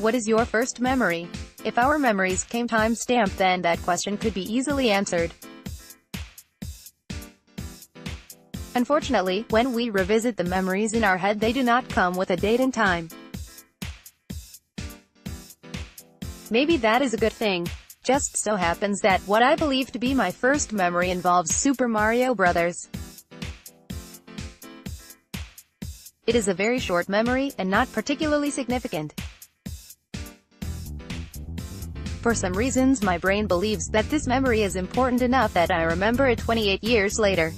What is your first memory? If our memories came time-stamped, then that question could be easily answered. Unfortunately, when we revisit the memories in our head, they do not come with a date and time. Maybe that is a good thing. Just so happens that what I believe to be my first memory involves Super Mario Bros. It is a very short memory, and not particularly significant. For some reasons, my brain believes that this memory is important enough that I remember it 28 years later.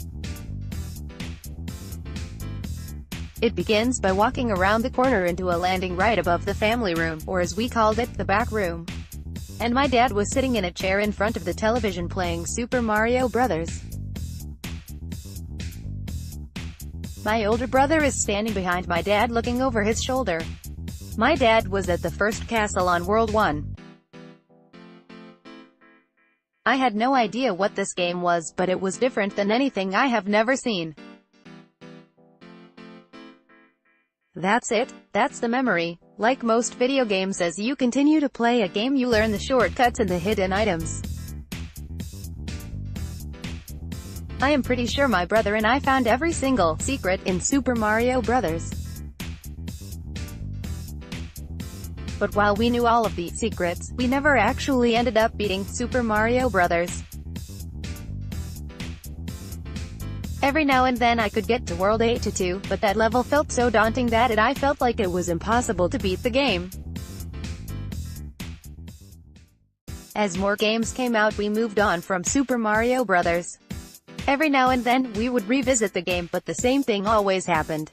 It begins by walking around the corner into a landing right above the family room, or as we called it, the back room. And my dad was sitting in a chair in front of the television playing Super Mario Bros. My older brother is standing behind my dad looking over his shoulder. My dad was at the first castle on World 1. I had no idea what this game was, but it was different than anything I have never seen. That's it. That's the memory. Like most video games, as you continue to play a game, you learn the shortcuts and the hidden items. I am pretty sure my brother and I found every single secret in Super Mario Bros. But while we knew all of the secrets, we never actually ended up beating Super Mario Bros. Every now and then I could get to World 8-2, but that level felt so daunting that I felt like it was impossible to beat the game. As more games came out, we moved on from Super Mario Bros. Every now and then, we would revisit the game, but the same thing always happened.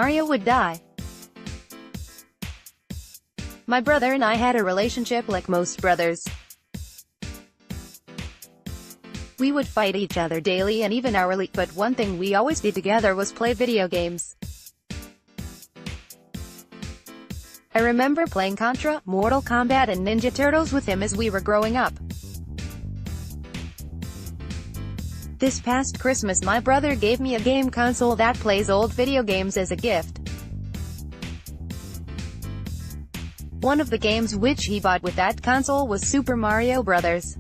Mario would die. My brother and I had a relationship like most brothers. We would fight each other daily and even hourly, but one thing we always did together was play video games. I remember playing Contra, Mortal Kombat and Ninja Turtles with him as we were growing up. This past Christmas, my brother gave me a game console that plays old video games as a gift. One of the games which he bought with that console was Super Mario Bros.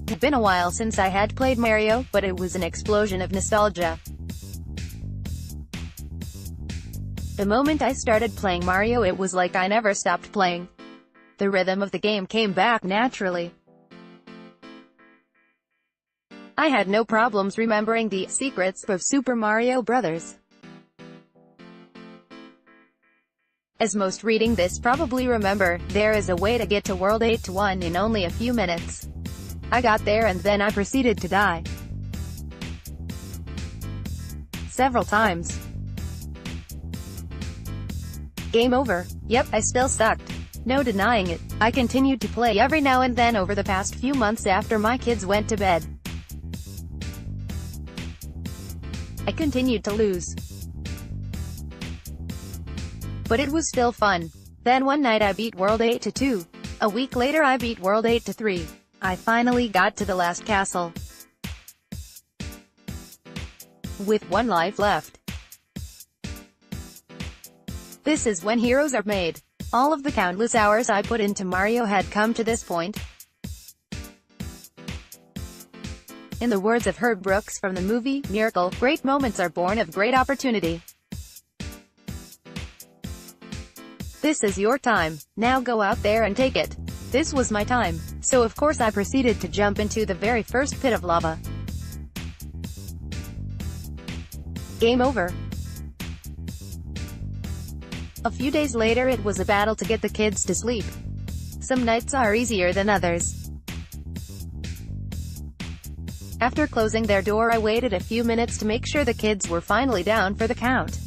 It had been a while since I had played Mario, but it was an explosion of nostalgia. The moment I started playing Mario, it was like I never stopped playing. The rhythm of the game came back naturally. I had no problems remembering the secrets of Super Mario Bros. As most reading this probably remember, there is a way to get to World 8-1 in only a few minutes. I got there and then I proceeded to die. Several times. Game over. Yep, I still sucked. No denying it. I continued to play every now and then over the past few months after my kids went to bed. I continued to lose. But it was still fun. Then one night I beat World 8-2. A week later I beat World 8-3. I finally got to the last castle. With one life left. This is when heroes are made. All of the countless hours I put into Mario had come to this point. In the words of Herb Brooks from the movie Miracle, great moments are born of great opportunity. This is your time. Now go out there and take it. This was my time. So of course I proceeded to jump into the very first pit of lava. Game over. A few days later it was a battle to get the kids to sleep. Some nights are easier than others. After closing their door I waited a few minutes to make sure the kids were finally down for the count.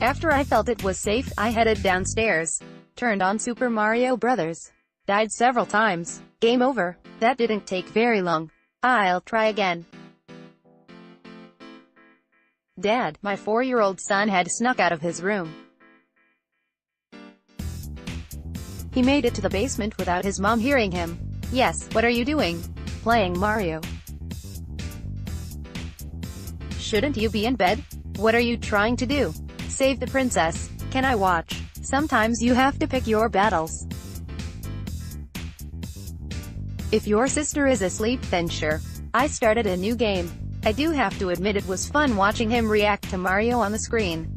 After I felt it was safe, I headed downstairs. Turned on Super Mario Bros. Died several times. Game over. That didn't take very long. I'll try again. Dad, my 4-year-old son had snuck out of his room. He made it to the basement without his mom hearing him. Yes, what are you doing? Playing Mario. Shouldn't you be in bed? What are you trying to do? Save the princess. Can I watch? Sometimes you have to pick your battles. If your sister is asleep, then sure. I started a new game. I do have to admit it was fun watching him react to Mario on the screen.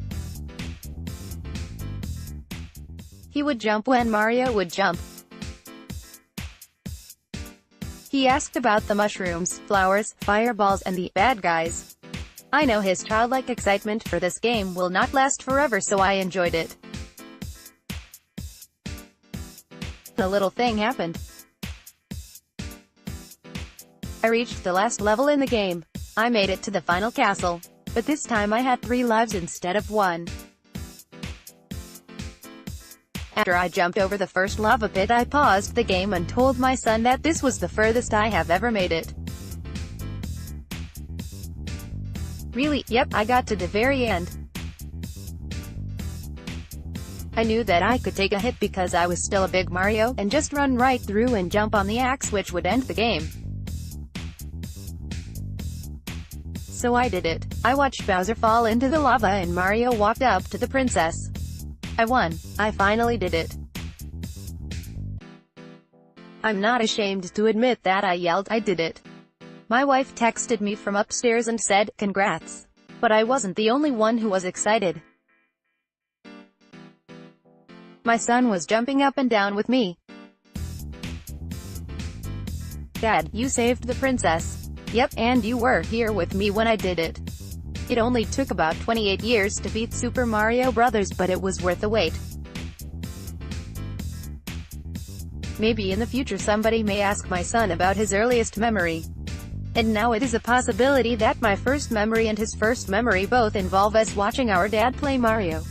He would jump when Mario would jump. He asked about the mushrooms, flowers, fireballs, and the bad guys. I know his childlike excitement for this game will not last forever, so I enjoyed it. A little thing happened. I reached the last level in the game. I made it to the final castle, but this time I had 3 lives instead of 1. After I jumped over the first lava pit, I paused the game and told my son that this was the furthest I have ever made it. Really? Yep, I got to the very end. I knew that I could take a hit because I was still a big Mario, and just run right through and jump on the axe, which would end the game. So I did it. I watched Bowser fall into the lava and Mario walked up to the princess. I won. I finally did it. I'm not ashamed to admit that I yelled, I did it. My wife texted me from upstairs and said, congrats. But I wasn't the only one who was excited. My son was jumping up and down with me. Dad, you saved the princess. Yep, and you were here with me when I did it. It only took about 28 years to beat Super Mario Bros., but it was worth the wait. Maybe in the future somebody may ask my son about his earliest memory. And now it is a possibility that my first memory and his first memory both involve us watching our dad play Mario.